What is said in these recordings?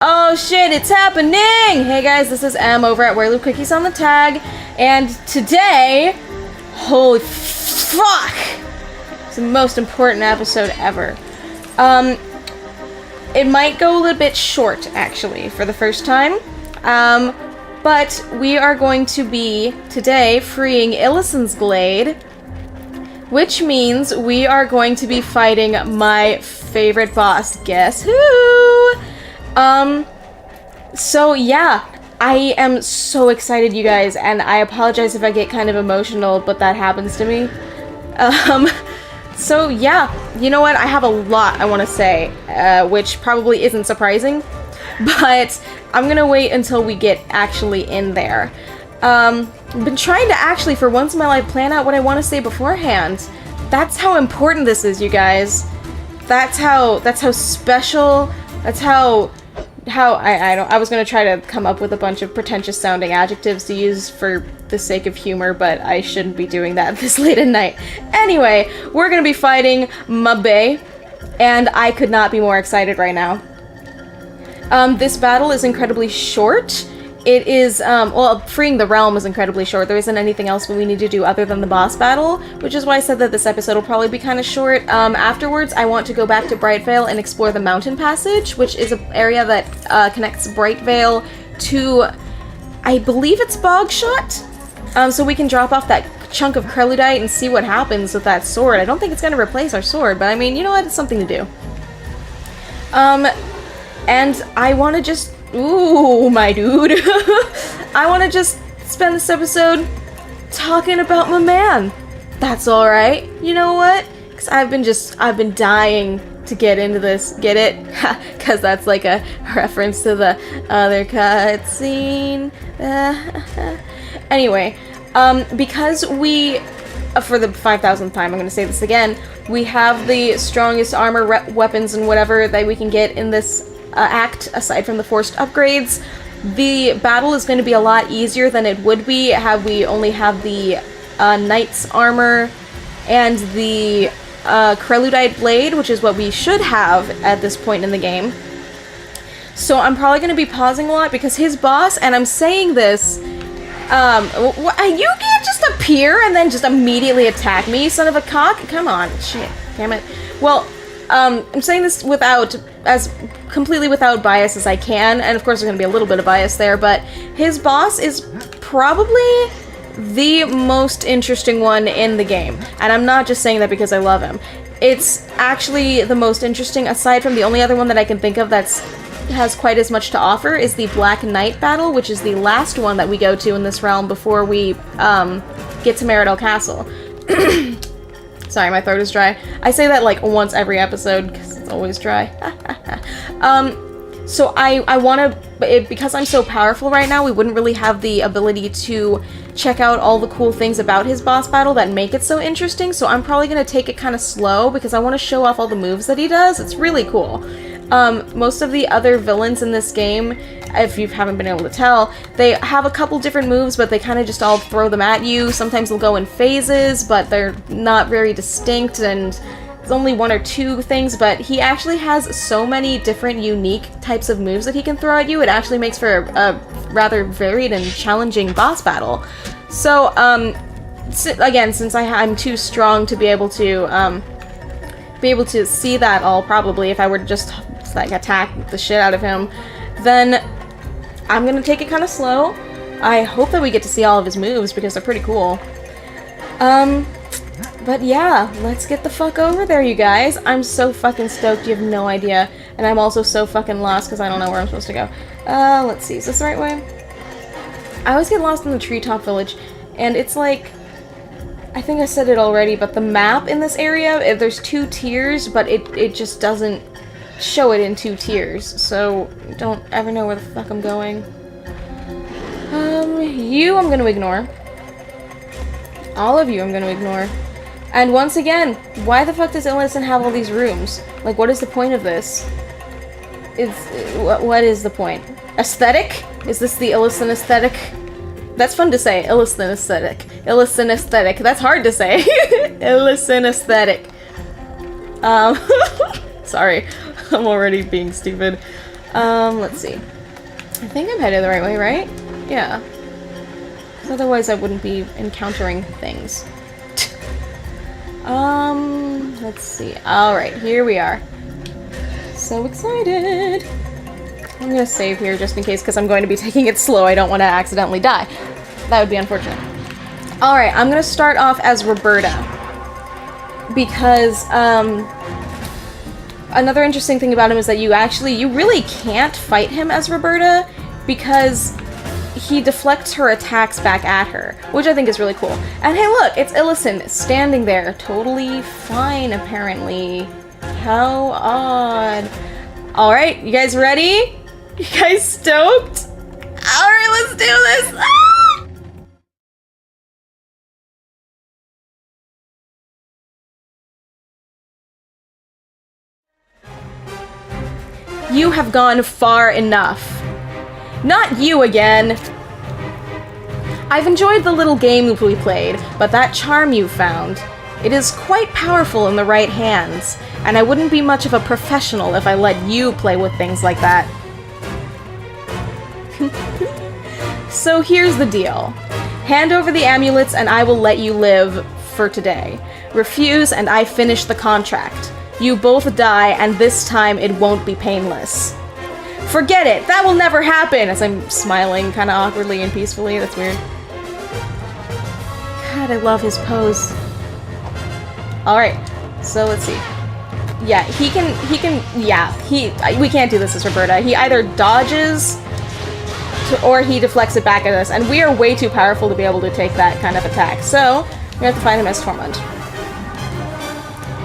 Oh shit, it's happening! Hey guys, this is Em over at Where Loop Cookies on the Tag, and today, holy fuck! It's the most important episode ever. It might go a little bit short, actually, for the first time. But we are going to be, today, freeing Illisen's Glade, which means we are going to be fighting my favorite boss. Guess who? So yeah, I am so excited, you guys, and I apologize if I get kind of emotional, but that happens to me. So yeah, you know what, I have a lot I want to say, which probably isn't surprising, but I'm gonna wait until we get actually in there. I've been trying to actually, for once in my life, plan out what I want to say beforehand. That's how important this is, you guys. That's how special, that's how I was gonna try to come up with a bunch of pretentious sounding adjectives to use for the sake of humor, but I shouldn't be doing that this late at night. Anyway, we're gonna be fighting Mabe, and I could not be more excited right now. This battle is incredibly short. It is, well, freeing the realm is incredibly short. There isn't anything else we need to do other than the boss battle, which is why I said that this episode will probably be kind of short. Afterwards, I want to go back to Brightvale and explore the mountain passage, which is an area that connects Brightvale to, I believe it's Bogshot? So we can drop off that chunk of Creludite and see what happens with that sword. I don't think it's going to replace our sword, but I mean, you know what? It's something to do. And I want to just... Ooh, my dude. I want to just spend this episode talking about my man. That's alright. You know what? Because I've been dying to get into this. Get it? Because that's like a reference to the other cutscene. Anyway, because we... for the 5,000th time, I'm going to say this again, we have the strongest armor, weapons, and whatever that we can get in this act, aside from the forced upgrades. The battle is going to be a lot easier than it would be had we only have the knight's armor and the Creludite blade, which is what we should have at this point in the game. So I'm probably going to be pausing a lot because his boss, and I'm saying this, you can't just appear and then just immediately attack me, son of a cock. Come on, shit, damn it. Well, I'm saying this as completely without bias as I can, and of course there's going to be a little bit of bias there, but his boss is probably the most interesting one in the game. And I'm not just saying that because I love him. It's actually the most interesting, aside from the only other one that I can think of has quite as much to offer, is the Black Knight battle, which is the last one that we go to in this realm before we get to Meridel Castle. Sorry, my throat is dry. I say that like once every episode because it's always dry. So I want to, because I'm so powerful right now, we wouldn't really have the ability to check out all the cool things about his boss battle that make it so interesting, so I'm probably going to take it kind of slow because I want to show off all the moves that he does. It's really cool. Most of the other villains in this game, if you haven't been able to tell, they have a couple different moves, but they kind of just all throw them at you. Sometimes they'll go in phases, but they're not very distinct, and it's only one or two things, but he actually has so many different unique types of moves that he can throw at you. It actually makes for a rather varied and challenging boss battle. So, again, since I'm too strong to be able to see that all, probably, if I were to just like attack the shit out of him, then I'm gonna take it kind of slow. I hope that we get to see all of his moves because they're pretty cool. But yeah, let's get the fuck over there, you guys. I'm so fucking stoked, you have no idea. And I'm also so fucking lost because I don't know where I'm supposed to go. Let's see, is this the right way? I always get lost in the treetop village, and it's like, I think I said it already, but the map in this area, there's 2 tiers, but it just doesn't show it in 2 tiers, so don't ever know where the fuck I'm going. You I'm gonna ignore. All of you I'm gonna ignore. And once again, why the fuck does Illison have all these rooms? Like, what is the point of this? What is the point? Aesthetic? Is this the Illison aesthetic? That's fun to say. Illison aesthetic. Illison aesthetic. That's hard to say. Illison aesthetic. Sorry. I'm already being stupid. Let's see. I think I'm headed the right way, right? Yeah. 'Cause otherwise I wouldn't be encountering things. Let's see. Alright, here we are. So excited! I'm gonna save here just in case, because I'm going to be taking it slow. I don't want to accidentally die. That would be unfortunate. Alright, I'm gonna start off as Roberta. Because, another interesting thing about him is that you really can't fight him as Roberta, because he deflects her attacks back at her, which I think is really cool. And hey look, it's Illison standing there, totally fine apparently. How odd. Alright, you guys ready? You guys stoked? Alright, let's do this! Ah! You have gone far enough. Not you again! I've enjoyed the little game we played, but that charm you found, it is quite powerful in the right hands, and I wouldn't be much of a professional if I let you play with things like that. So here's the deal. Hand over the amulets and I will let you live for today. Refuse and I finish the contract. You both die, and this time it won't be painless. Forget it! That will never happen! As I'm smiling kind of awkwardly and peacefully. That's weird. God, I love his pose. Alright, so let's see. Yeah, we can't do this as Roberta. He either dodges or he deflects it back at us, and we are way too powerful to be able to take that kind of attack. So, we have to find him as Tormund.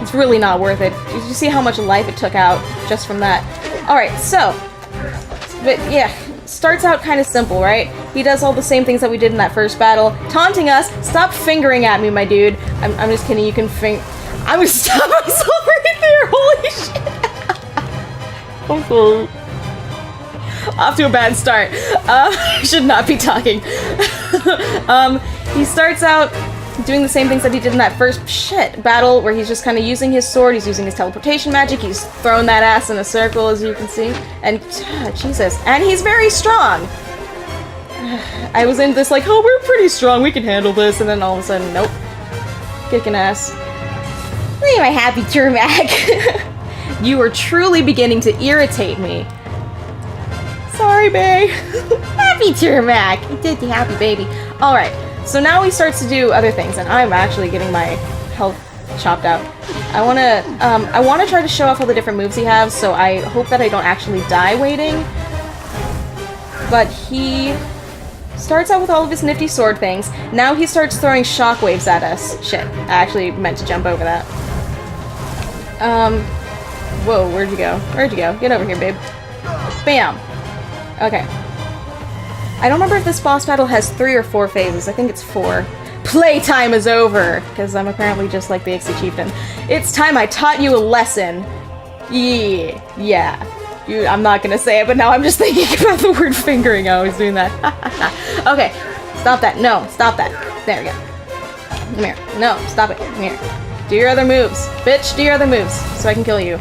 It's really not worth it. Did you see how much life it took out just from that? Alright, so... But yeah, starts out kind of simple, right? He does all the same things that we did in that first battle. Taunting us! Stop fingering at me, my dude! I'm just kidding, you can I'm gonna stop myself right there! Holy shit! Okay. Off to a bad start. I should not be talking. He starts out doing the same things that he did in that first battle, where he's just kind of using his sword, he's using his teleportation magic, he's thrown that ass in a circle, as you can see, and Jesus, and he's very strong. I was in this like, oh, we're pretty strong, we can handle this, and then all of a sudden, nope, kicking ass. Look at my happy Turmac. You are truly beginning to irritate me. Sorry, babe. Happy Turmac. You did the happy baby. All right. So now he starts to do other things, and I'm actually getting my health chopped out. I wanna try to show off all the different moves he has, so I hope that I don't actually die waiting. But he starts out with all of his nifty sword things. Now he starts throwing shockwaves at us. Shit, I actually meant to jump over that. Whoa, where'd you go? Where'd you go? Get over here, babe. Bam! Okay. I don't remember if this boss battle has 3 or 4 phases. I think it's 4. Playtime is over! Because I'm apparently just like the Ixie Chieftain. It's time I taught you a lesson. Yeah. I'm not gonna say it, but now I'm just thinking about the word fingering. I was doing that. Okay. Stop that. No, stop that. There we go. Come here. No, stop it. Come here. Do your other moves. Bitch, do your other moves, so I can kill you.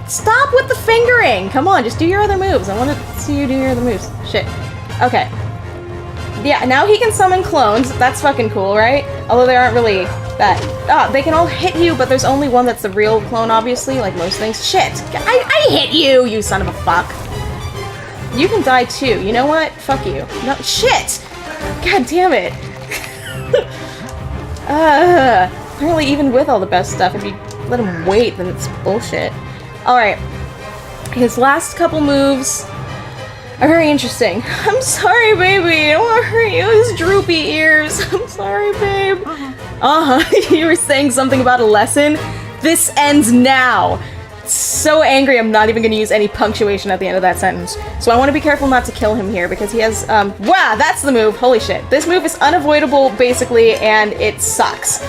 Stop with the fingering! Come on, just do your other moves. I want to see you do your other moves. Shit. Okay. Yeah, now he can summon clones. That's fucking cool, right? Although they aren't really that... they can all hit you, but there's only one that's the real clone, obviously, like most things. Shit! I hit you, you son of a fuck! You can die too. You know what? Fuck you. No, shit! God damn it. Apparently even with all the best stuff, if you let him wait, then it's bullshit. Alright. His last couple moves are very interesting. I'm sorry, baby. I don't want to hurt you. His droopy ears. I'm sorry, babe. You were saying something about a lesson? This ends now. So angry, I'm not even going to use any punctuation at the end of that sentence. So I want to be careful not to kill him here, because he has, wow, that's the move. Holy shit. This move is unavoidable, basically, and it sucks.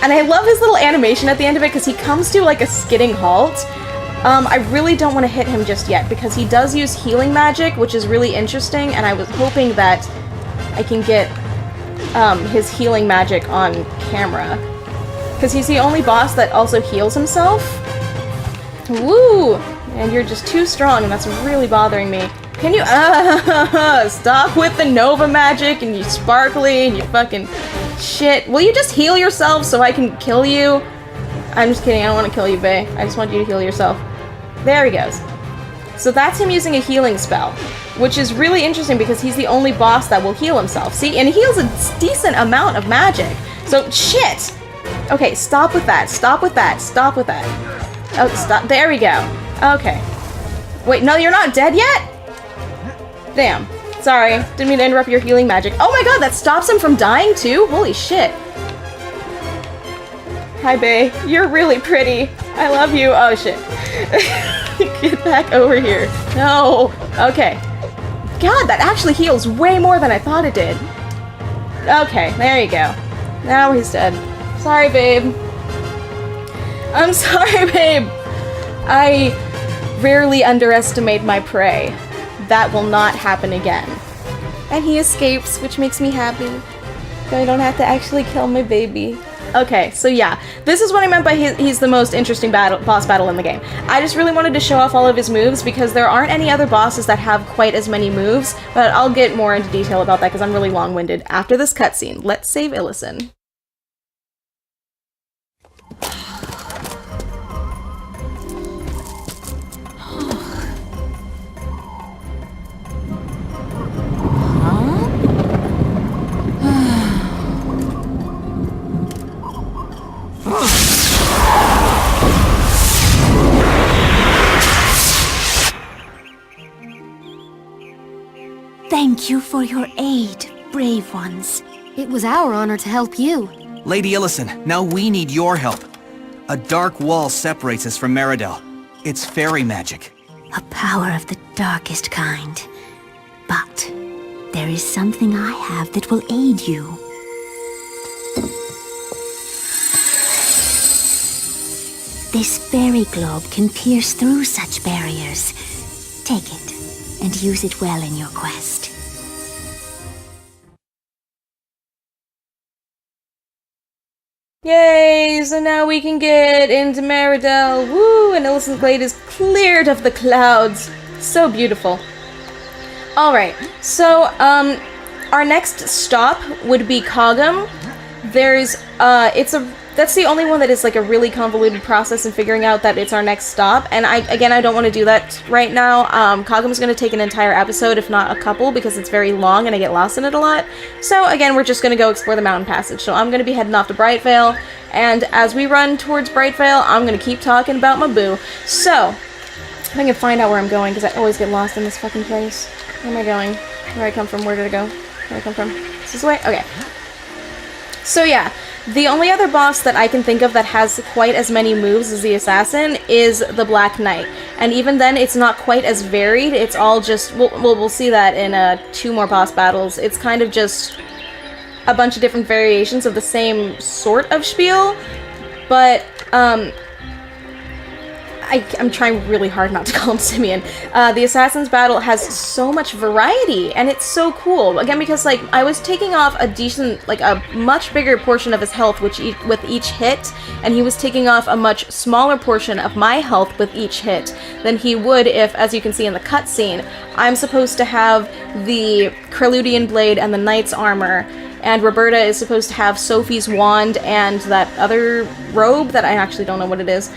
And I love his little animation at the end of it, because he comes to, like, a skidding halt. I really don't want to hit him just yet, because he does use healing magic, which is really interesting, and I was hoping that I can get his healing magic on camera. Because he's the only boss that also heals himself. Woo! And you're just too strong, and that's really bothering me. Can you, stop with the Nova magic, and you sparkly, and you fucking shit. Will you just heal yourself so I can kill you? I'm just kidding, I don't want to kill you, Bae. I just want you to heal yourself. There he goes. So that's him using a healing spell, which is really interesting because he's the only boss that will heal himself. See, and he heals a decent amount of magic. So, shit! Okay, stop with that, stop with that, stop with that. Oh, stop, there we go. Okay. Wait, no, you're not dead yet? Damn. Sorry, didn't mean to interrupt your healing magic. Oh my god, that stops him from dying too? Holy shit. Hi, Bae. You're really pretty. I love you. Oh, shit. Get back over here. No. Okay. God, that actually heals way more than I thought it did. Okay, there you go. Now he's dead. Sorry, babe. I'm sorry, babe. I rarely underestimate my prey. That will not happen again. And he escapes, which makes me happy. So I don't have to actually kill my baby. Okay, so yeah, this is what I meant by he's the most interesting boss battle in the game. I just really wanted to show off all of his moves because there aren't any other bosses that have quite as many moves, but I'll get more into detail about that because I'm really long-winded after this cutscene. Let's save Illison. Thank you for your aid, brave ones. It was our honor to help you. Lady Illison, now we need your help. A dark wall separates us from Meridel. It's fairy magic. A power of the darkest kind. But there is something I have that will aid you. This fairy globe can pierce through such barriers. Take it, and use it well in your quest. Yay! So now we can get into Meridel. Woo! And Illison's Glade is cleared of the clouds. So beautiful. Alright, so, our next stop would be Kogum. There's, that's the only one that is like a really convoluted process in figuring out that it's our next stop, and I don't want to do that right now. Kogum's going to take an entire episode, if not a couple, because it's very long and I get lost in it a lot. So again, we're just going to go explore the mountain passage. So I'm going to be heading off to Brightvale, and as we run towards Brightvale, I'm going to keep talking about my boo. So, if I can find out where I'm going, because I always get lost in this fucking place. Where am I going? Where I come from? Where did I go? Where I come from? Is this way? Okay. So yeah, the only other boss that I can think of that has quite as many moves as the Assassin is the Black Knight. And even then, it's not quite as varied. It's all just, we'll see that in 2 more boss battles. It's kind of just a bunch of different variations of the same sort of spiel, but I'm trying really hard not to call him Simeon. The Assassin's battle has so much variety, and it's so cool. Again, because, like, I was taking off a decent, like, a much bigger portion of his health with each hit, and he was taking off a much smaller portion of my health with each hit than he would if, as you can see in the cutscene, I'm supposed to have the Creludian Blade and the Knight's Armor, and Roberta is supposed to have Sophie's Wand and that other robe that I actually don't know what it is.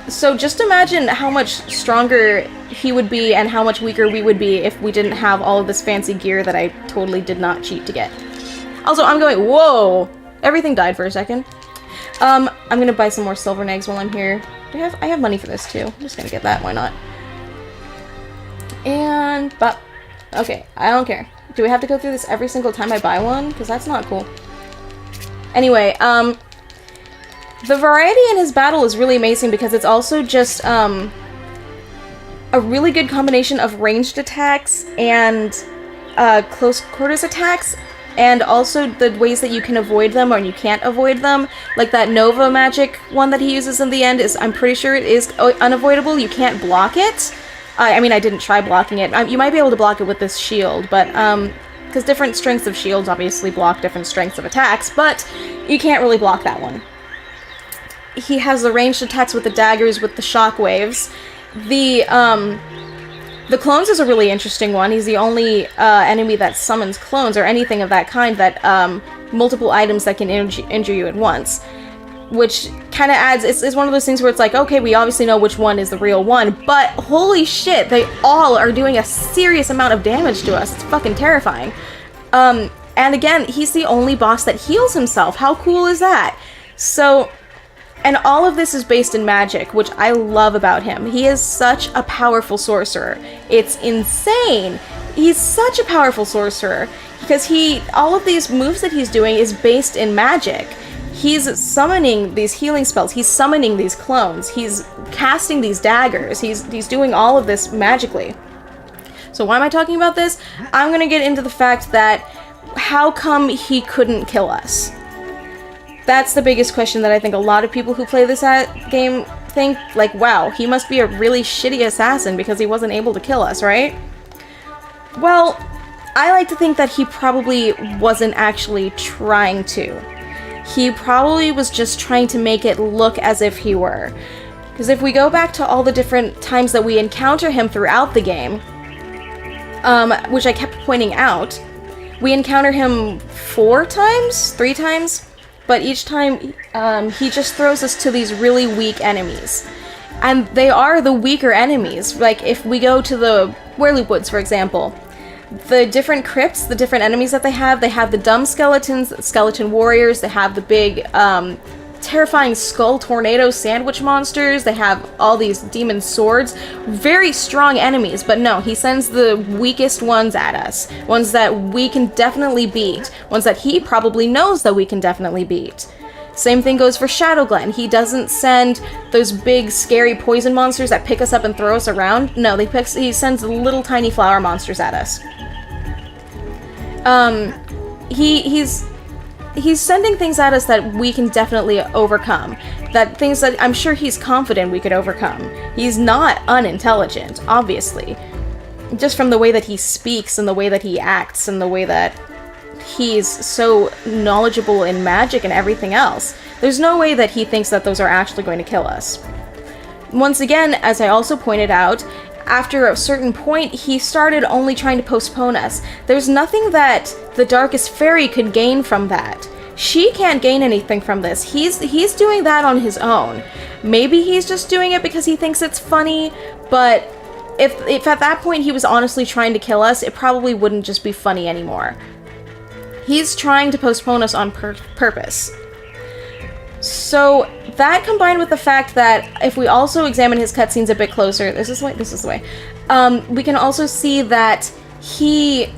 So just imagine how much stronger he would be and how much weaker we would be if we didn't have all of this fancy gear that I totally did not cheat to get. Also, I'm going, whoa! Everything died for a second. I'm gonna buy some more silver eggs while I'm here. I have money for this too. I'm just gonna get that, why not? And, but, okay, I don't care. Do we have to go through this every single time I buy one? Because that's not cool. Anyway, the variety in his battle is really amazing because it's also just, a really good combination of ranged attacks and, close quarters attacks, and also the ways that you can avoid them or you can't avoid them. Like that Nova magic one that he uses in the end is, I'm pretty sure it is unavoidable, you can't block it. I mean, I didn't try blocking it. You might be able to block it with this shield, but, because different strengths of shields obviously block different strengths of attacks, but you can't really block that one. he has the ranged attacks with the daggers, with the shockwaves. The clones is a really interesting one. He's the only enemy that summons clones or anything of that kind that multiple items that can injure you at once. Which kind of adds, it's one of those things where it's like, okay, we obviously know which one is the real one, but holy shit, they all are doing a serious amount of damage to us. It's fucking terrifying. And again, he's the only boss that heals himself. How cool is that? So, and all of this is based in magic, which I love about him. He is such a powerful sorcerer. It's insane. He's such a powerful sorcerer because all of these moves that he's doing is based in magic. He's summoning these healing spells. He's summoning these clones. He's casting these daggers. He's doing all of this magically. So why am I talking about this? I'm gonna get into the fact that how come he couldn't kill us? That's the biggest question that I think a lot of people who play this game think, like, wow, he must be a really shitty assassin because he wasn't able to kill us, right? Well, I like to think that he probably wasn't actually trying to. He probably was just trying to make it look as if he were. Because if we go back to all the different times that we encounter him throughout the game, which I kept pointing out, we encounter him 3 times, but each time he just throws us to these really weak enemies. And they are the weaker enemies. Like, if we go to the Whirly Woods, for example, the different crypts, the different enemies that they have the dumb skeletons, skeleton warriors, they have the big, terrifying skull tornado sandwich monsters, they have all these demon swords, very strong enemies, but no, he sends the weakest ones at us, ones that we can definitely beat, ones that he probably knows that we can definitely beat. Same thing goes for Shadowglen. He doesn't send those big, scary poison monsters that pick us up and throw us around. No, he sends little tiny flower monsters at us. He's sending things at us that we can definitely overcome. Things that I'm sure he's confident we could overcome. He's not unintelligent, obviously. Just from the way that he speaks and the way that he acts and the way that he's so knowledgeable in magic and everything else. There's no way that he thinks that those are actually going to kill us. Once again, as I also pointed out, after a certain point, he started only trying to postpone us. There's nothing that the Darkest Faerie could gain from that. She can't gain anything from this. He's doing that on his own. Maybe he's just doing it because he thinks it's funny, but if at that point he was honestly trying to kill us, it probably wouldn't just be funny anymore. He's trying to postpone us on purpose. So that combined with the fact that if we also examine his cutscenes a bit closer, this is the way, we can also see that he,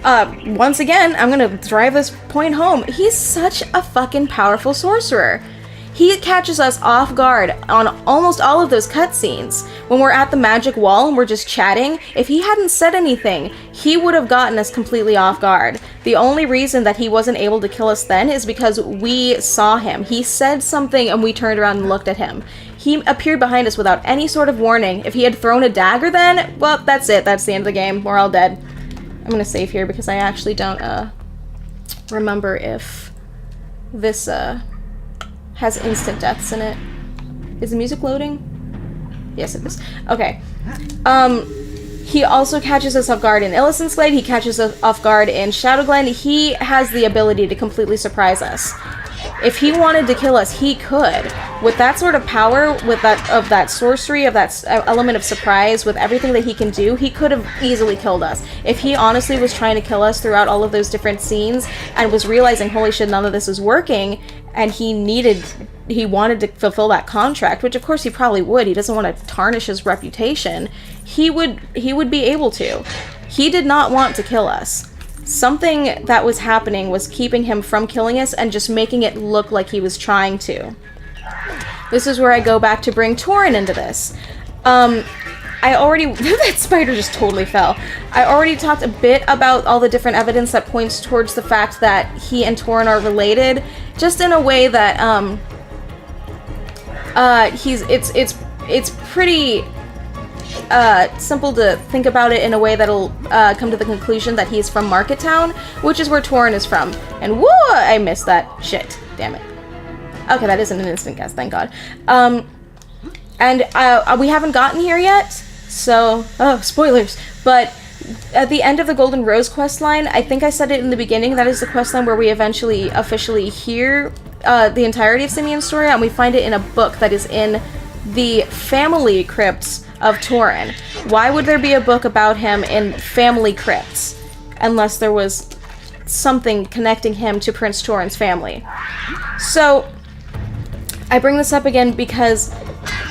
once again, I'm gonna drive this point home, he's such a fucking powerful sorcerer. He catches us off guard on almost all of those cutscenes. When we're at the magic wall and we're just chatting, if he hadn't said anything, he would have gotten us completely off guard. The only reason that he wasn't able to kill us then is because we saw him. He said something and we turned around and looked at him. He appeared behind us without any sort of warning. If he had thrown a dagger then, well, that's it. That's the end of the game. We're all dead. I'm gonna save here because I actually don't remember if this has instant deaths in it. Is the music loading? Yes, it is. Okay. He also catches us off guard in Illisen's Glade. He catches us off guard in Shadowglen. He has the ability to completely surprise us. If he wanted to kill us, he could. With that sort of power, with that sorcery, of that element of surprise, with everything that he can do, he could have easily killed us. If he honestly was trying to kill us throughout all of those different scenes and was realizing, holy shit, none of this is working, and he wanted to fulfill that contract, which of course he probably would. He doesn't want to tarnish his reputation. He would be able to. He did not want to kill us. Something that was happening was keeping him from killing us and just making it look like he was trying to. This is where I go back to bring Torin into this. That spider just totally fell. I already talked a bit about all the different evidence that points towards the fact that he and Torin are related, just in a way that, it's pretty simple to think about it in a way that'll come to the conclusion that he's from Market Town, which is where Torin is from. And whoa, I missed that. Shit. Damn it. Okay, that isn't an instant guess, thank God. And we haven't gotten here yet, so... Oh, spoilers. But at the end of the Golden Rose questline, I think I said it in the beginning, that is the questline where we eventually officially hear the entirety of Simeon's story, and we find it in a book that is in the family crypts of Tauren. Why would there be a book about him in family crypts? Unless there was something connecting him to Prince Tauren's family. So, I bring this up again because,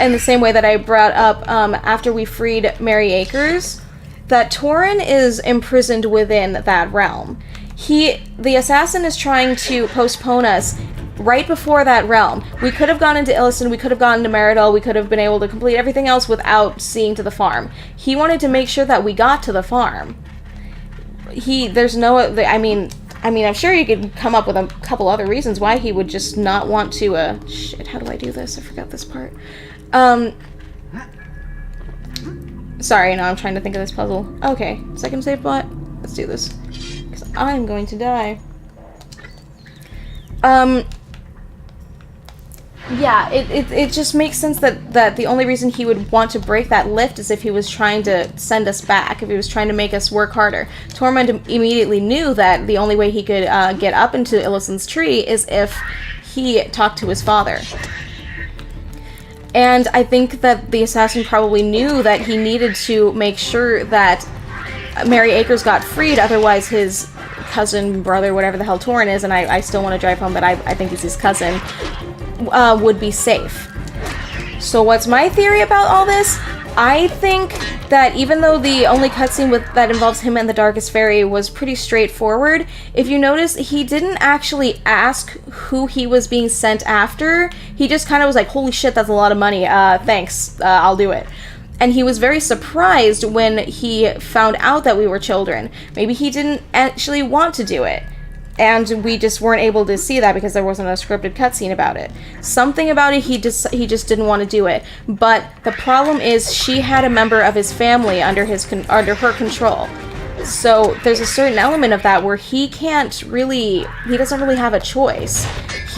in the same way that I brought up after we freed Mary Acres, that Tauren is imprisoned within that realm. The assassin is trying to postpone us right before that realm. We could have gone into Illiston, we could have gone into Meridel, we could have been able to complete everything else without seeing to the farm. He wanted to make sure that we got to the farm. I'm sure you could come up with a couple other reasons why he would just not want to, shit, how do I do this? I forgot this part. Sorry, no, I'm trying to think of this puzzle. Okay, second save bot. Let's do this. Because I'm going to die. Yeah, it just makes sense that the only reason he would want to break that lift is if he was trying to send us back, if he was trying to make us work harder. Tormund immediately knew that the only way he could get up into Illisan's tree is if he talked to his father. And I think that the assassin probably knew that he needed to make sure that Mary Acres got freed, otherwise his cousin, brother, whatever the hell Tauren is, and I still want to drive home, but I think he's his cousin, would be safe. So what's my theory about all this? I think that even though the only cutscene that involves him and the Darkest Faerie was pretty straightforward, if you notice, he didn't actually ask who he was being sent after. He just kind of was like, holy shit, that's a lot of money, thanks, I'll do it. And he was very surprised when he found out that we were children. Maybe he didn't actually want to do it. And we just weren't able to see that because there wasn't a scripted cutscene about it. Something about it, he just didn't want to do it. But the problem is, she had a member of his family under her control. So there's a certain element of that where he doesn't really have a choice.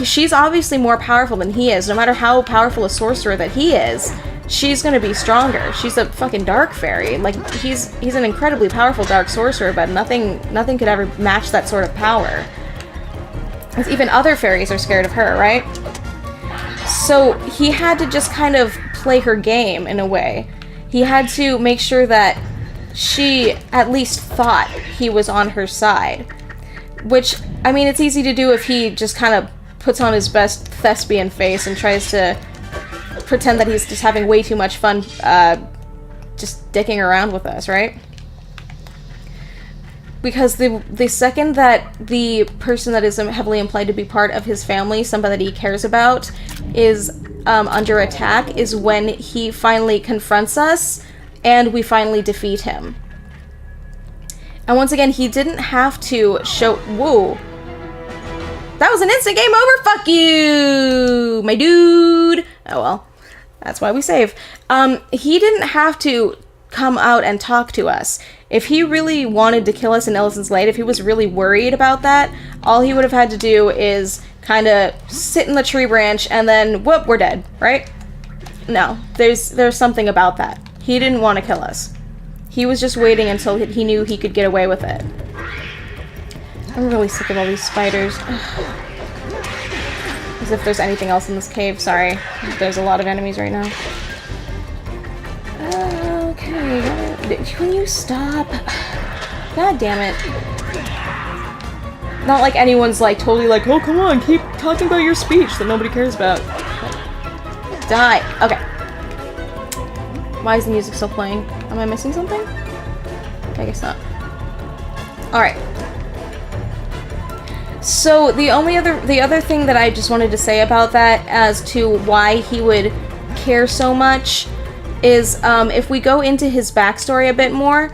She's obviously more powerful than he is. No matter how powerful a sorcerer that he is, she's gonna be stronger. She's a fucking dark fairy. Like, he's an incredibly powerful dark sorcerer, but nothing could ever match that sort of power. Even other fairies are scared of her, right? So he had to just kind of play her game in a way. He had to make sure that she at least thought he was on her side. Which, I mean, it's easy to do if he just kind of puts on his best thespian face and tries to pretend that he's just having way too much fun just dicking around with us, right? Because the second that the person that is heavily implied to be part of his family, somebody that he cares about, is under attack, is when he finally confronts us and we finally defeat him. And once again, he didn't have to show... Whoa. That was an instant game over! Fuck you! My dude! Oh well. That's why we save. He didn't have to come out and talk to us. If he really wanted to kill us in Illisan's Light, if he was really worried about that, all he would have had to do is kind of sit in the tree branch and then, whoop, we're dead, right? No, there's something about that. He didn't want to kill us. He was just waiting until he knew he could get away with it. I'm really sick of all these spiders. As if there's anything else in this cave. Sorry. There's a lot of enemies right now. Okay. Can you stop? God damn it. Not like anyone's like totally like, oh come on, keep talking about your speech that nobody cares about. Die. Okay. Why is the music still playing? Am I missing something? I guess not. Alright. So the other thing that I just wanted to say about that as to why he would care so much is if we go into his backstory a bit more,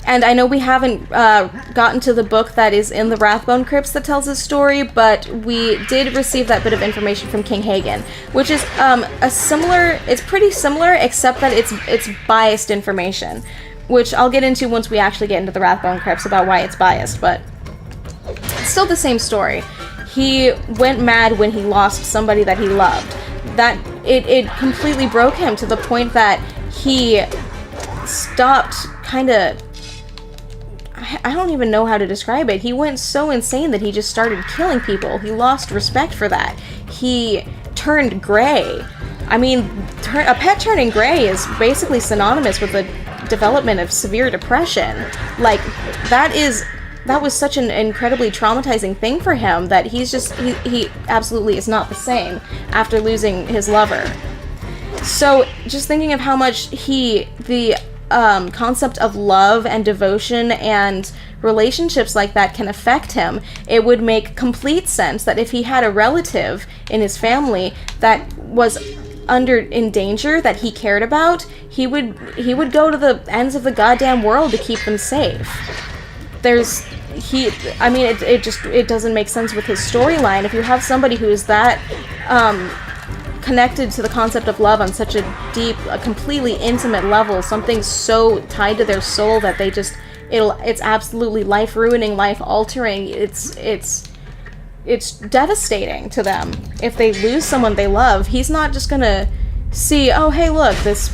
and I know we haven't gotten to the book that is in the Wrathbone Crypts that tells his story, but we did receive that bit of information from King Hagen, which is it's pretty similar, except that it's biased information, which I'll get into once we actually get into the Wrathbone Crypts about why it's biased, but it's still the same story. He went mad when he lost somebody that he loved. That it completely broke him to the point that he stopped kind of... I don't even know how to describe it. He went so insane that he just started killing people. He lost respect for that. He turned gray. I mean, a pet turning gray is basically synonymous with the development of severe depression. Like, that was such an incredibly traumatizing thing for him that he absolutely is not the same after losing his lover. So just thinking of how much the concept of love and devotion and relationships like that can affect him, it would make complete sense that if he had a relative in his family that was in danger that he cared about, he would go to the ends of the goddamn world to keep them safe. It doesn't make sense with his storyline. If you have somebody who is that connected to the concept of love on such a deep, a completely intimate level, something so tied to their soul that they just, it's absolutely life-ruining, life-altering, it's devastating to them. If they lose someone they love, he's not just gonna see, oh, hey, look, this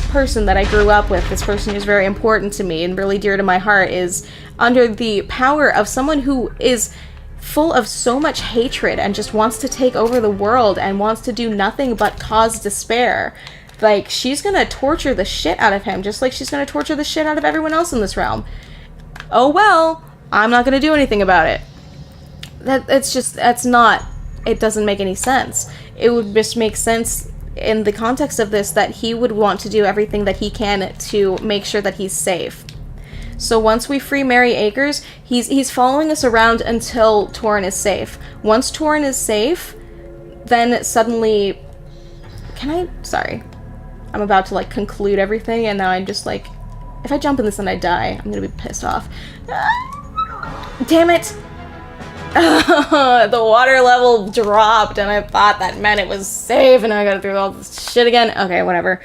person that I grew up with, this person who's very important to me and really dear to my heart, is under the power of someone who is full of so much hatred and just wants to take over the world and wants to do nothing but cause despair. Like, she's gonna torture the shit out of him, just like she's gonna torture the shit out of everyone else in this realm. Oh well, I'm not gonna do anything about it. It doesn't make any sense. It would just make sense in the context of this that he would want to do everything that he can to make sure that he's safe. So once we free Mary Akers, he's following us around until Torrin is safe. Once Torrin is safe, then suddenly... Sorry. I'm about to, conclude everything, and now I'm just, if I jump in this and I die, I'm gonna be pissed off. Damn it! The water level dropped, and I thought that meant it was safe, and I gotta do all this shit again. Okay, whatever.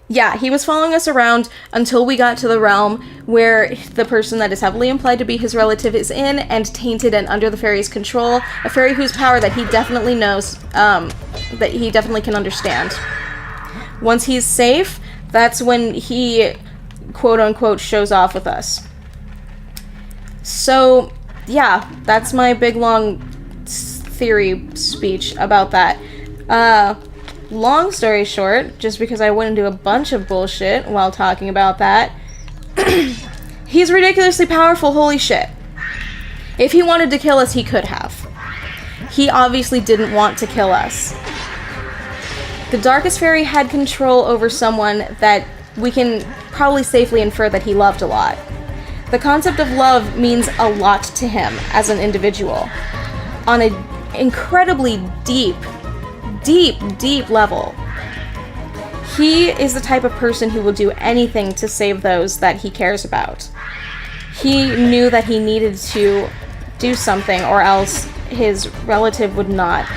Yeah, he was following us around until we got to the realm where the person that is heavily implied to be his relative is in and tainted and under the fairy's control. A fairy whose power that he definitely knows, that he definitely can understand. Once he's safe, that's when he, quote-unquote, shows off with us. So, yeah, that's my big, long theory speech about that. Long story short, just because I wouldn't do a bunch of bullshit while talking about that, he's ridiculously powerful, holy shit. If he wanted to kill us, he could have. He obviously didn't want to kill us. The Darkest Fairy had control over someone that we can probably safely infer that he loved a lot. The concept of love means a lot to him as an individual. On an incredibly deep level. He is the type of person who will do anything to save those that he cares about. He knew that he needed to do something or else his relative would die.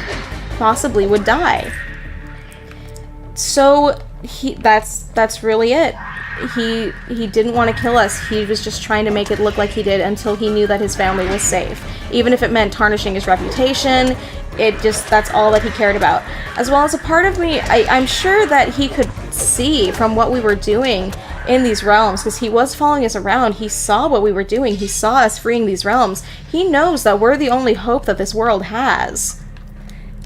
So that's really it. He didn't want to kill us. He was just trying to make it look like he did until he knew that his family was safe. Even if it meant tarnishing his reputation, that's all that he cared about. As well as a part of me, I'm sure that he could see from what we were doing in these realms, because he was following us around. He saw what we were doing. He saw us freeing these realms. He knows that we're the only hope that this world has.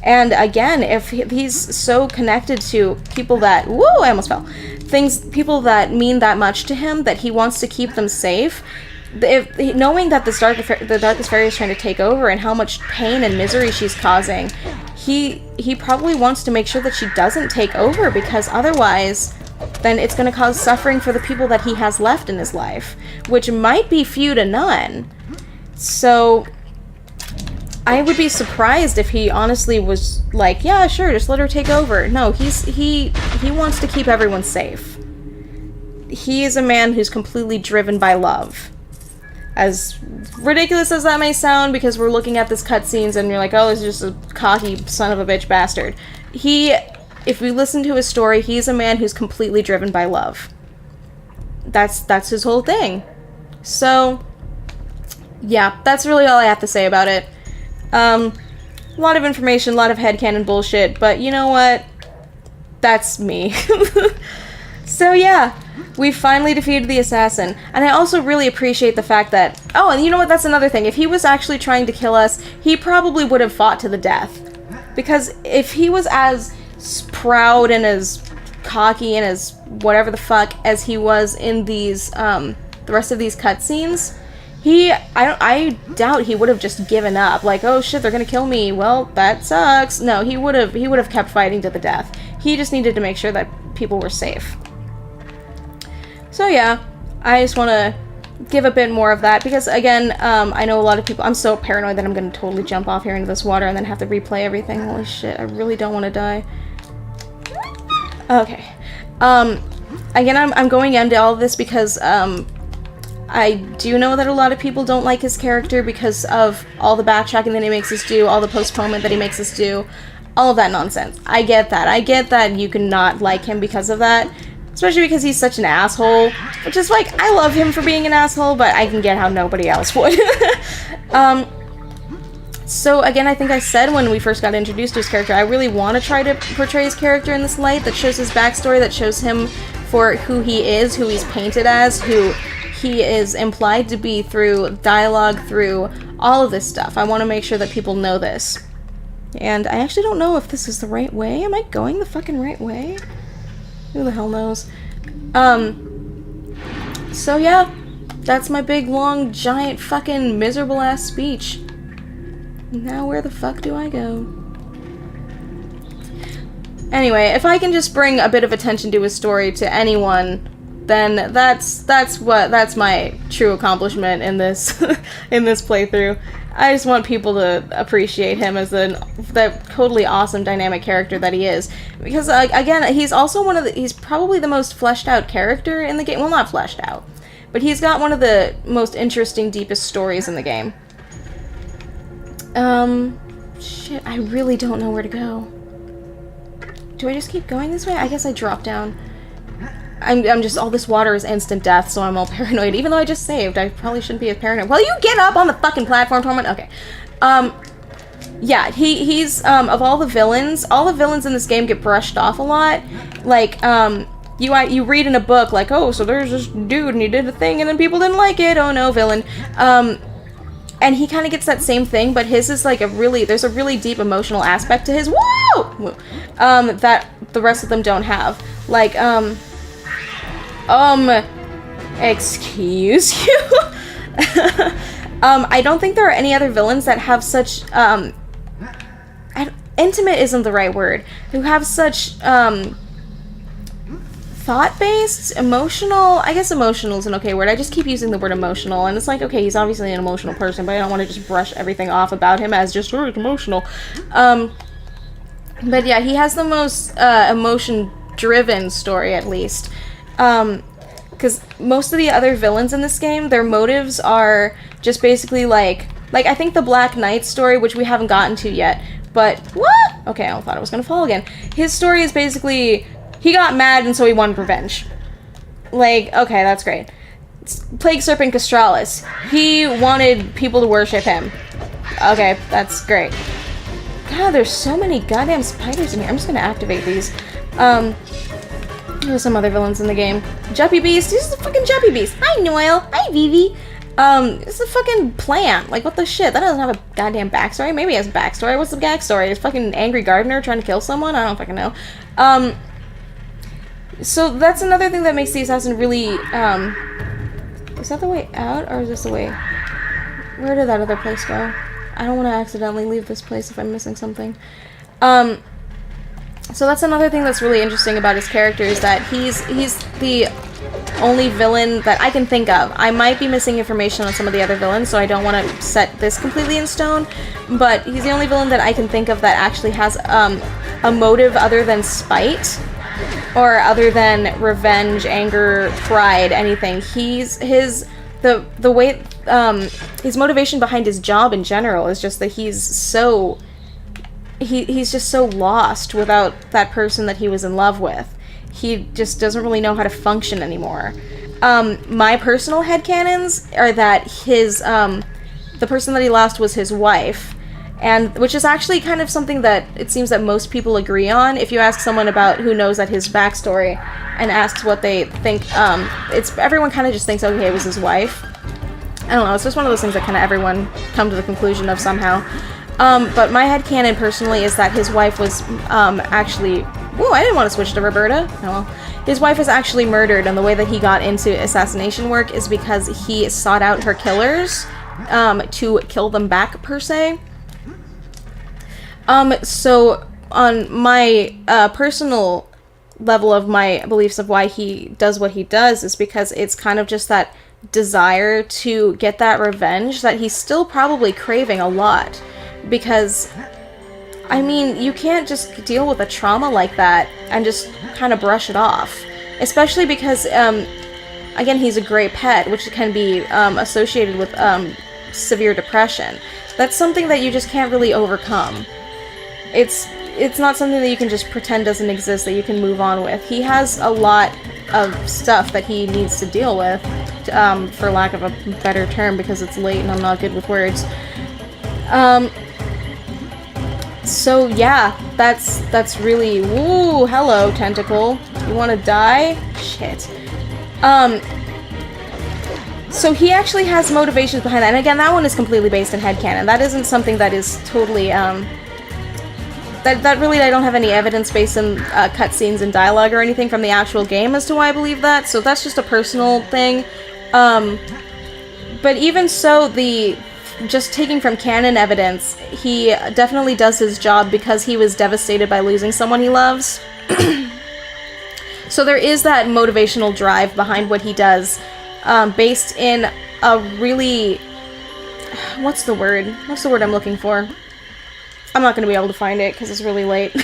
And again, if he's so connected to people that... Woo! I almost fell. People that mean that much to him, that he wants to keep them safe... knowing that the Darkest Fairy is trying to take over and how much pain and misery she's causing, he probably wants to make sure that she doesn't take over, because otherwise then it's going to cause suffering for the people that he has left in his life, which might be few to none. So I would be surprised if he honestly was like, yeah, sure, just let her take over. No, he wants to keep everyone safe. He is a man who's completely driven by love. As ridiculous as that may sound, because we're looking at this cutscenes and you're like, oh, this is just a cocky son of a bitch bastard. If we listen to his story, he's a man who's completely driven by love. That's his whole thing. So, yeah, that's really all I have to say about it. A lot of information, a lot of headcanon bullshit, but you know what? That's me. So yeah, we finally defeated the assassin, and I also really appreciate the fact that... Oh, and you know what? That's another thing. If he was actually trying to kill us, he probably would have fought to the death. Because if he was as proud and as cocky and as whatever the fuck as he was in these, the rest of these cutscenes, I doubt he would have just given up. Like, oh shit, they're gonna kill me. Well, that sucks. No, he would have kept fighting to the death. He just needed to make sure that people were safe. So yeah, I just want to give a bit more of that, because again, I know a lot of people... I'm so paranoid that I'm going to totally jump off here into this water and then have to replay everything. Holy shit, I really don't want to die. Okay. Again, I'm going into all of this because, I do know that a lot of people don't like his character because of all the backtracking that he makes us do, all the postponement that he makes us do, all of that nonsense. I get that. I get that you can not like him because of that. Especially because he's such an asshole. Which is like, I love him for being an asshole, but I can get how nobody else would. So again, I think I said when we first got introduced to his character, I really want to try to portray his character in this light that shows his backstory, that shows him for who he is, who he's painted as, who he is implied to be through dialogue, through all of this stuff. I want to make sure that people know this. And I actually don't know if this is the right way. Am I going the fucking right way? Who the hell knows? So yeah, that's my big, long, giant, fucking, miserable-ass speech. Now where the fuck do I go? Anyway, if I can just bring a bit of attention to his story to anyone, then that's my true accomplishment in this in this playthrough. I just want people to appreciate him as that totally awesome dynamic character that he is. Because, again, he's also he's probably the most fleshed out character in the game. Well, not fleshed out. But he's got one of the most interesting, deepest stories in the game. Shit, I really don't know where to go. Do I just keep going this way? I guess I drop down. I'm just, all this water is instant death, so I'm all paranoid. Even though I just saved, I probably shouldn't be as paranoid. Well, you get up on the fucking platform, Torment. Okay. Yeah, he's, of all the villains in this game get brushed off a lot. Like, you read in a book, like, oh, so there's this dude and he did a thing and then people didn't like it. Oh no, villain. And he kind of gets that same thing, but his is like there's a really deep emotional aspect to his, whoa! That the rest of them don't have. Like, excuse you? I don't think there are any other villains that have such, intimate isn't the right word, who have such, thought-based, emotional, I guess emotional is an okay word. I just keep using the word emotional, and it's like, okay, he's obviously an emotional person, but I don't want to just brush everything off about him as just, oh, it's emotional. But yeah, he has the most, emotion-driven story, at least. Because most of the other villains in this game, their motives are just basically like I think the Black Knight story, which we haven't gotten to yet, but, what? Okay, I thought I was gonna fall again. His story is basically, he got mad and so he wanted revenge. Like, okay, that's great. Plague Serpent Castralis. He wanted people to worship him. Okay, that's great. God, there's so many goddamn spiders in here. I'm just gonna activate these. There's some other villains in the game. Juppy Beast. This is the fucking Juppy Beast. Hi, Noel. Hi, Vivi. It's a fucking plant. Like, what the shit? That doesn't have a goddamn backstory. Maybe it has a backstory. What's the backstory? Is fucking angry gardener trying to kill someone? I don't fucking know. So that's another thing that makes the assassin really, is that the way out, or is this the way... Where did that other place go? I don't want to accidentally leave this place if I'm missing something. So that's another thing that's really interesting about his character, is that he's the only villain that I can think of. I might be missing information on some of the other villains, so I don't want to set this completely in stone, but he's the only villain that I can think of that actually has a motive other than spite, or other than revenge, anger, pride, anything. His motivation behind his job in general is just that he's just so lost without that person that he was in love with. He just doesn't really know how to function anymore. My personal headcanons are that the person that he lost was his wife, and which is actually kind of something that it seems that most people agree on. If you ask someone about who knows that his backstory and asks what they think, everyone kind of just thinks, okay, it was his wife. I don't know, it's just one of those things that kind of everyone come to the conclusion of somehow. But my headcanon personally is that his wife was actually... Whoa, I didn't want to switch to Roberta. Oh well. His wife was actually murdered, and the way that he got into assassination work is because he sought out her killers to kill them back, per se. So on my personal level of my beliefs of why he does what he does is because it's kind of just that desire to get that revenge that he's still probably craving a lot. Because, I mean, you can't just deal with a trauma like that and just kind of brush it off. Especially because, again, he's a gray pet, which can be associated with severe depression. That's something that you just can't really overcome. It's not something that you can just pretend doesn't exist, that you can move on with. He has a lot of stuff that he needs to deal with, for lack of a better term, because it's late and I'm not good with words. So yeah, that's really... Woo, hello, tentacle. You wanna die? Shit. So he actually has motivations behind that, and again, that one is completely based in headcanon. That isn't something that is totally, that really, I don't have any evidence based in cutscenes and dialogue or anything from the actual game as to why I believe that, so that's just a personal thing. But even so, just taking from canon evidence, he definitely does his job because he was devastated by losing someone he loves. So there is that motivational drive behind what he does, based in a really... What's the word? What's the word I'm looking for? I'm not going to be able to find it because it's really late.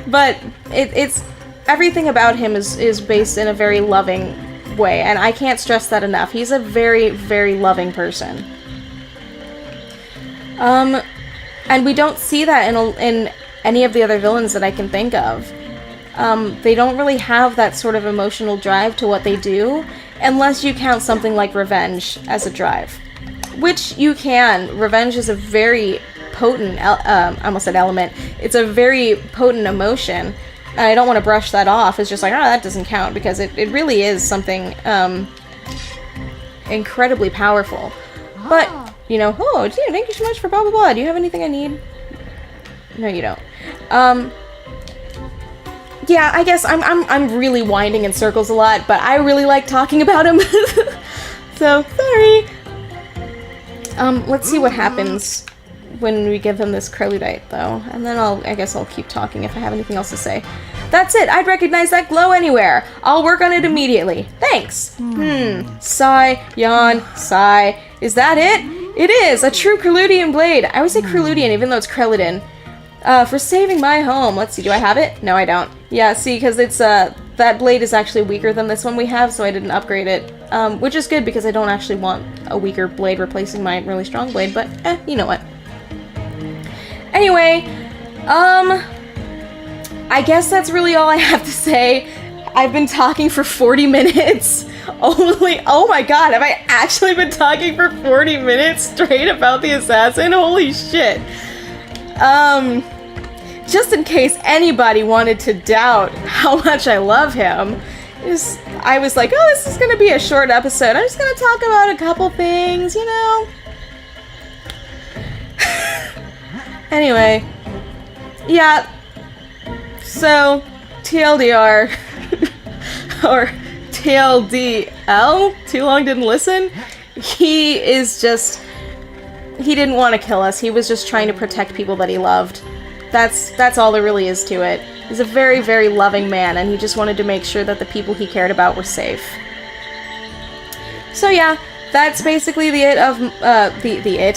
But it's... Everything about him is based in a very loving way, and I can't stress that enough. He's a very, very loving person. And we don't see that in any of the other villains that I can think of. They don't really have that sort of emotional drive to what they do, unless you count something like revenge as a drive. Which you can. Revenge is a very potent, I almost said element, it's a very potent emotion. And I don't want to brush that off as just like, that doesn't count, because it really is something, incredibly powerful. But... You know, oh, gee, thank you so much for blah blah blah. Do you have anything I need? No, you don't. Yeah, I guess I'm really winding in circles a lot, but I really like talking about him. So, sorry. Let's see what happens when we give him this Creludite, though. And then I guess I'll keep talking if I have anything else to say. That's it! I'd recognize that glow anywhere! I'll work on it immediately. Thanks! Sigh, yawn, sigh. Is that it? It is! A true Creludian blade! I always say Creludian even though it's Creludin. For saving my home. Let's see, do I have it? No, I don't. Yeah, see, because it's, that blade is actually weaker than this one we have, so I didn't upgrade it. Which is good because I don't actually want a weaker blade replacing my really strong blade, but, you know what. Anyway, I guess that's really all I have to say. I've been talking for 40 minutes. Oh my god, have I actually been talking for 40 minutes straight about the assassin? Holy shit. Just in case anybody wanted to doubt how much I love him, I was like, oh, this is gonna be a short episode. I'm just gonna talk about a couple things, you know? Anyway, yeah, so, TLDR, or TLDL, too long didn't listen, he didn't want to kill us, he was just trying to protect people that he loved. That's all there really is to it. He's a very, very loving man, and he just wanted to make sure that the people he cared about were safe. So yeah, that's basically the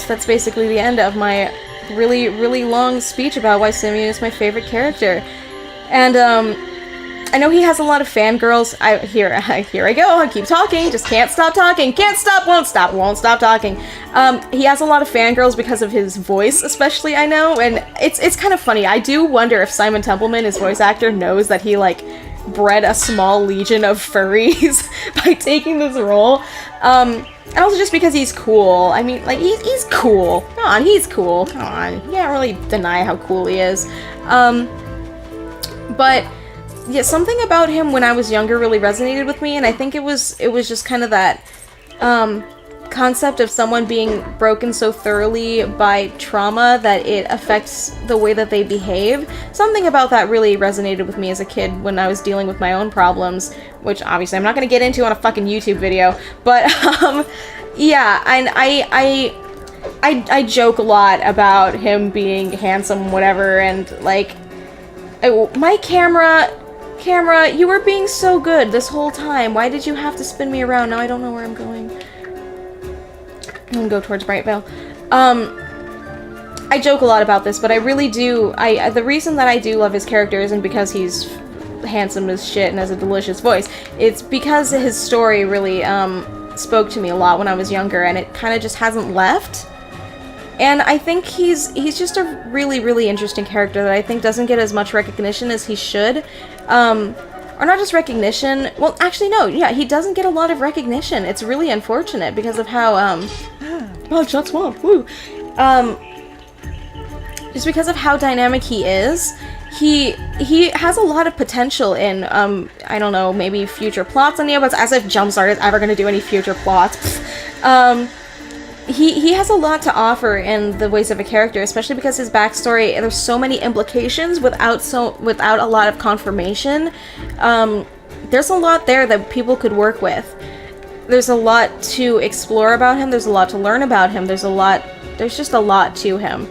that's basically the end of my really, really long speech about why Simeon is my favorite character. And, I know he has a lot of fangirls. Here I go, I keep talking, just can't stop talking, can't stop, won't stop talking. He has a lot of fangirls because of his voice, especially, I know, and it's kind of funny. I do wonder if Simon Templeman, his voice actor, knows that he, like, bred a small legion of furries by taking this role. And also just because he's cool. I mean, like, he's cool. Come on, he's cool. Come on. You can't really deny how cool he is. But yeah, something about him when I was younger really resonated with me, and I think it was just kind of that concept of someone being broken so thoroughly by trauma that it affects the way that they behave. Something about that really resonated with me as a kid when I was dealing with my own problems, which obviously I'm not going to get into on a fucking YouTube video, but yeah, and I joke a lot about him being handsome, whatever, and like, my camera, you were being so good this whole time. Why did you have to spin me around? Now I don't know where I'm going. I'm gonna go towards Brightvale. I joke a lot about this, but I really do. The reason that I do love his character isn't because he's handsome as shit and has a delicious voice. It's because his story really spoke to me a lot when I was younger, and it kind of just hasn't left. And I think he's just a really, really interesting character that I think doesn't get as much recognition as he should. Or not just recognition. Well, actually, no. Yeah, he doesn't get a lot of recognition. It's really unfortunate because of how, oh, Chuck Swamp, woo! Just because of how dynamic he is, he has a lot of potential in, I don't know, maybe future plots on Neopets, as if Jumpstart is ever going to do any future plots. He has a lot to offer in the ways of a character, especially because his backstory, there's so many implications without a lot of confirmation. There's a lot there that people could work with. There's a lot to explore about him, there's a lot to learn about him, there's just a lot to him.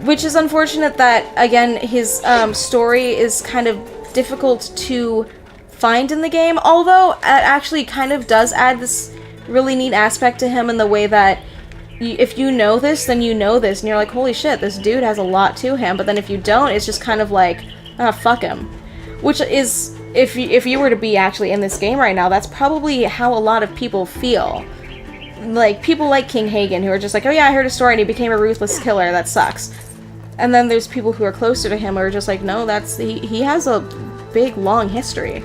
Which is unfortunate that, again, his story is kind of difficult to find in the game, although it actually kind of does add this really neat aspect to him in the way that if you know this, then you know this, and you're like, holy shit, this dude has a lot to him, but then if you don't, it's just kind of like, ah, fuck him. Which is, if you were to be actually in this game right now, that's probably how a lot of people feel. Like, people like King Hagen, who are just like, oh yeah, I heard a story and he became a ruthless killer, that sucks. And then there's people who are closer to him who are just like, no, he has a big, long history.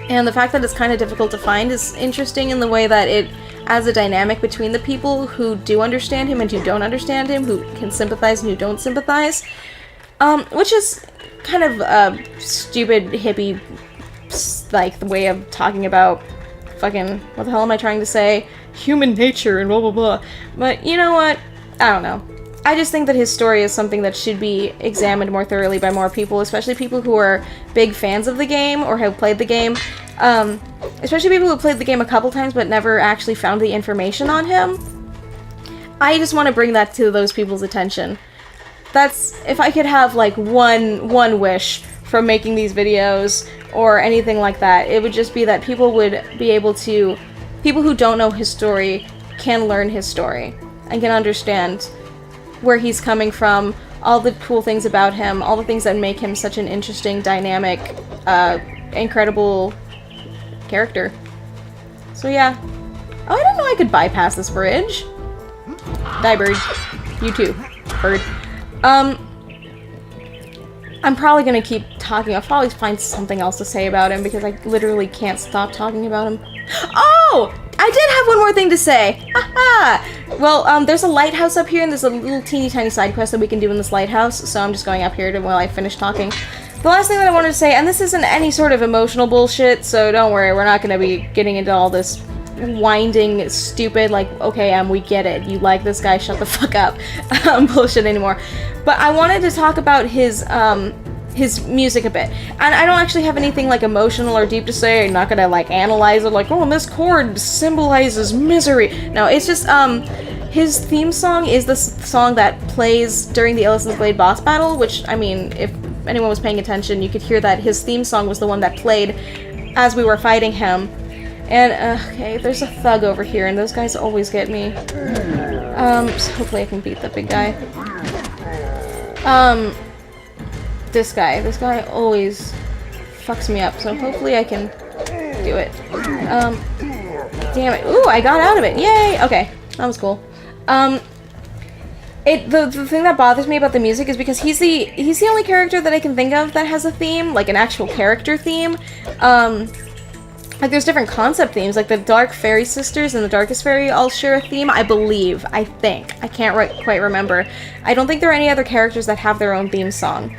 And the fact that it's kind of difficult to find is interesting in the way that it adds a dynamic between the people who do understand him and who don't understand him, who can sympathize and who don't sympathize. Which is kind of a stupid, hippie, like, the way of talking about fucking, what the hell am I trying to say? Human nature and blah blah blah. But you know what? I don't know. I just think that his story is something that should be examined more thoroughly by more people, especially people who are big fans of the game or have played the game. Especially people who played the game a couple times but never actually found the information on him. I just want to bring that to those people's attention. That's, if I could have like one wish from making these videos or anything like that, it would just be that people would be able to, people who don't know his story can learn his story and can understand where he's coming from, all the cool things about him, all the things that make him such an interesting, dynamic, incredible character. So yeah. Oh, I didn't know I could bypass this bridge. Die, bird. You too, bird. I'm probably gonna keep talking. I'll probably find something else to say about him because I literally can't stop talking about him. Oh! I did have one more thing to say! Haha! Well, there's a lighthouse up here and there's a little teeny tiny side quest that we can do in this lighthouse, so I'm just going up here while I finish talking. The last thing that I wanted to say, and this isn't any sort of emotional bullshit, so don't worry, we're not gonna be getting into all this winding, stupid, like, okay, we get it, you like this guy, shut the fuck up, bullshit anymore. But I wanted to talk about his music a bit. And I don't actually have anything, like, emotional or deep to say, I'm not gonna, like, analyze it, like, oh, this chord symbolizes misery. No, it's just, his theme song is the song that plays during the Illisen's Blade boss battle, which, I mean, if anyone was paying attention, you could hear that his theme song was the one that played as we were fighting him. And, okay, there's a thug over here, and those guys always get me. So hopefully I can beat the big guy. This guy always fucks me up, so hopefully I can do it. Damn it. Ooh, I got out of it. Yay! Okay, that was cool. The thing that bothers me about the music is because he's the only character that I can think of that has a theme, like an actual character theme. Like there's different concept themes, like the Dark Fairy Sisters and the Darkest Fairy all share a theme, I believe, I think. I can't quite remember. I don't think there are any other characters that have their own theme song.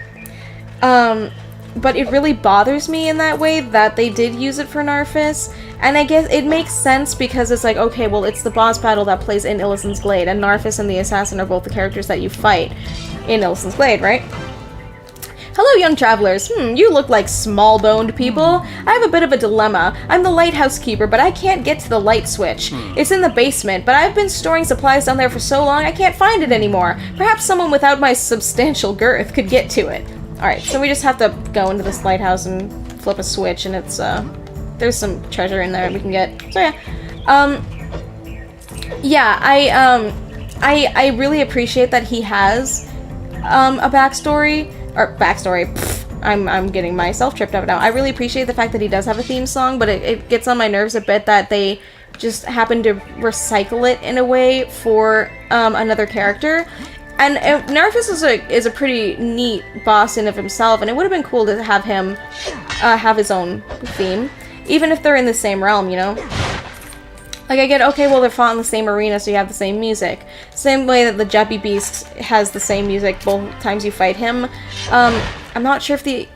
But it really bothers me in that way that they did use it for Narfis, and I guess it makes sense because it's like, okay, well, it's the boss battle that plays in Illisan's Glade, and Narfis and the Assassin are both the characters that you fight in Illisan's Glade, right? Hello, young travelers. You look like small-boned people. I have a bit of a dilemma. I'm the lighthouse keeper, but I can't get to the light switch. It's in the basement, but I've been storing supplies down there for so long I can't find it anymore. Perhaps someone without my substantial girth could get to it. Alright, so we just have to go into this lighthouse and flip a switch, and it's, there's some treasure in there we can get. So yeah. I really appreciate that he has, a backstory. Or, backstory. I'm getting myself tripped up now. I really appreciate the fact that he does have a theme song, but it gets on my nerves a bit that they just happen to recycle it in a way for, another character. And Narfis is a pretty neat boss in of himself, and it would have been cool to have him have his own theme, even if they're in the same realm, you know? Like, I get, okay, well, they're fought in the same arena, so you have the same music. Same way that the Jeppy Beast has the same music both times you fight him. I'm not sure if the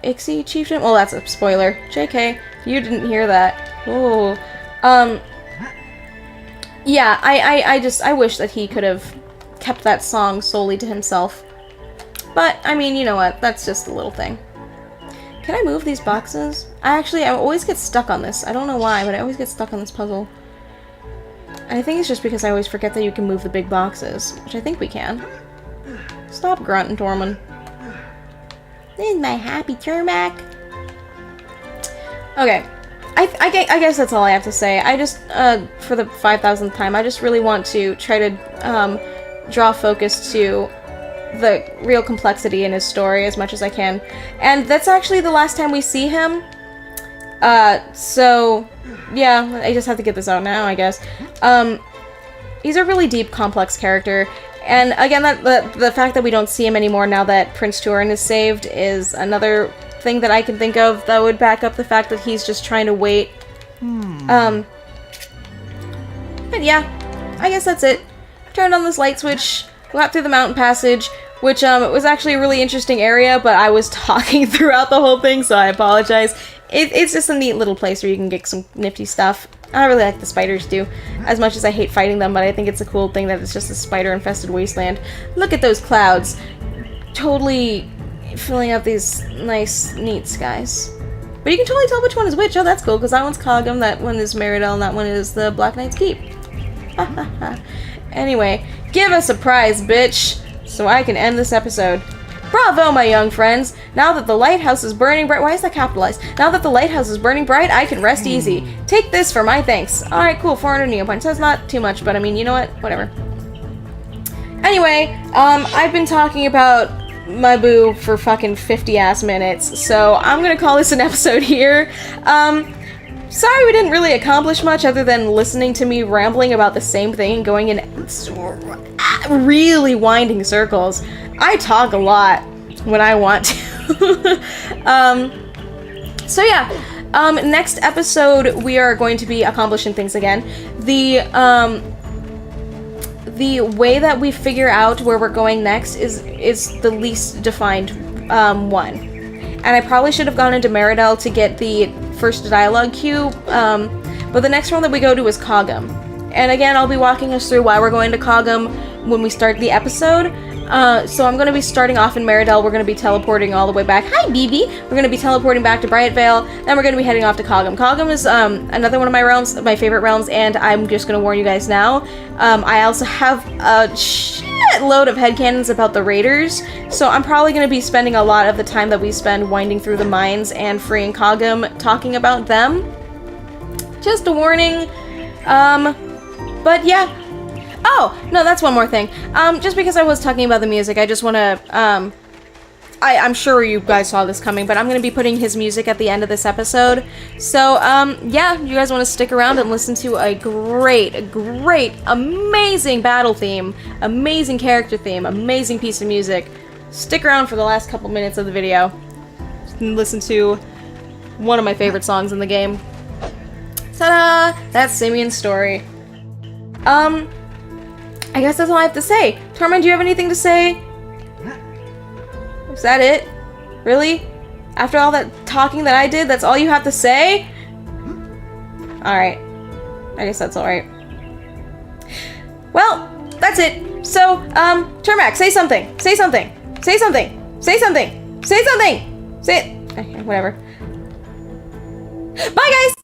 Ixie Chieftain... Well, that's a spoiler. JK, you didn't hear that. Ooh. Yeah, I wish that he could have kept that song solely to himself. But, I mean, you know what? That's just a little thing. Can I move these boxes? I always get stuck on this. I don't know why, but I always get stuck on this puzzle. And I think it's just because I always forget that you can move the big boxes, which I think we can. Stop grunting, Tormund. This is my happy Turmac. Okay. I guess that's all I have to say. I just, for the 5,000th time, I just really want to try to, draw focus to the real complexity in his story as much as I can. And that's actually the last time we see him. So, yeah, I just have to get this out now, I guess. He's a really deep, complex character. And again, the fact that we don't see him anymore now that Prince Turin is saved is another thing that I can think of that would back up the fact that he's just trying to wait. But yeah, I guess that's it. Turned on this light switch, got through the mountain passage, which it was actually a really interesting area, but I was talking throughout the whole thing, so I apologize. It's just a neat little place where you can get some nifty stuff. I really like the spiders too, as much as I hate fighting them, but I think it's a cool thing that it's just a spider-infested wasteland. Look at those clouds. Totally filling up these nice, neat skies. But you can totally tell which one is which. Oh, that's cool, because that one's Cogum, that one is Meridel, and that one is the Black Knight's Keep. Anyway, give us a prize, bitch, so I can end this episode. Bravo, my young friends! Now that the lighthouse is burning bright— why is that capitalized? Now that the lighthouse is burning bright, I can rest easy. Take this for my thanks. Alright, cool, 400 Neopets. That's not too much, but I mean, you know what? Whatever. Anyway, I've been talking about my boo for fucking 50-ass minutes, so I'm gonna call this an episode here. Sorry we didn't really accomplish much other than listening to me rambling about the same thing and going in really winding circles. I talk a lot when I want to. So yeah, next episode we are going to be accomplishing things again. The way that we figure out where we're going next is the least defined one. And I probably should have gone into Meridel to get the first dialogue cue, but the next one that we go to is Cogum. And again, I'll be walking us through why we're going to Cogum when we start the episode. So I'm going to be starting off in Meridel. We're going to be teleporting all the way back. Hi, BB! We're going to be teleporting back to Brightvale, then we're going to be heading off to Cogum. Cogum is another one of my realms, my favorite realms, and I'm just going to warn you guys now. I also have a shitload of headcanons about the raiders, so I'm probably going to be spending a lot of the time that we spend winding through the mines and freeing Cogum talking about them. Just a warning. But yeah. Oh, no, that's one more thing. Just because I was talking about the music, I just want to, I'm sure you guys saw this coming, but I'm going to be putting his music at the end of this episode. So, yeah, you guys want to stick around and listen to a great, amazing battle theme, amazing character theme, amazing piece of music. Stick around for the last couple minutes of the video and listen to one of my favorite songs in the game. Ta-da! That's Simeon's story. I guess that's all I have to say. Tormund, do you have anything to say? Is that it? Really? After all that talking that I did, that's all you have to say? Alright. I guess that's alright. Well, that's it. So, Termac, say something. Say something. Say something. Say something. Say something. Say it. Okay, whatever. Bye, guys!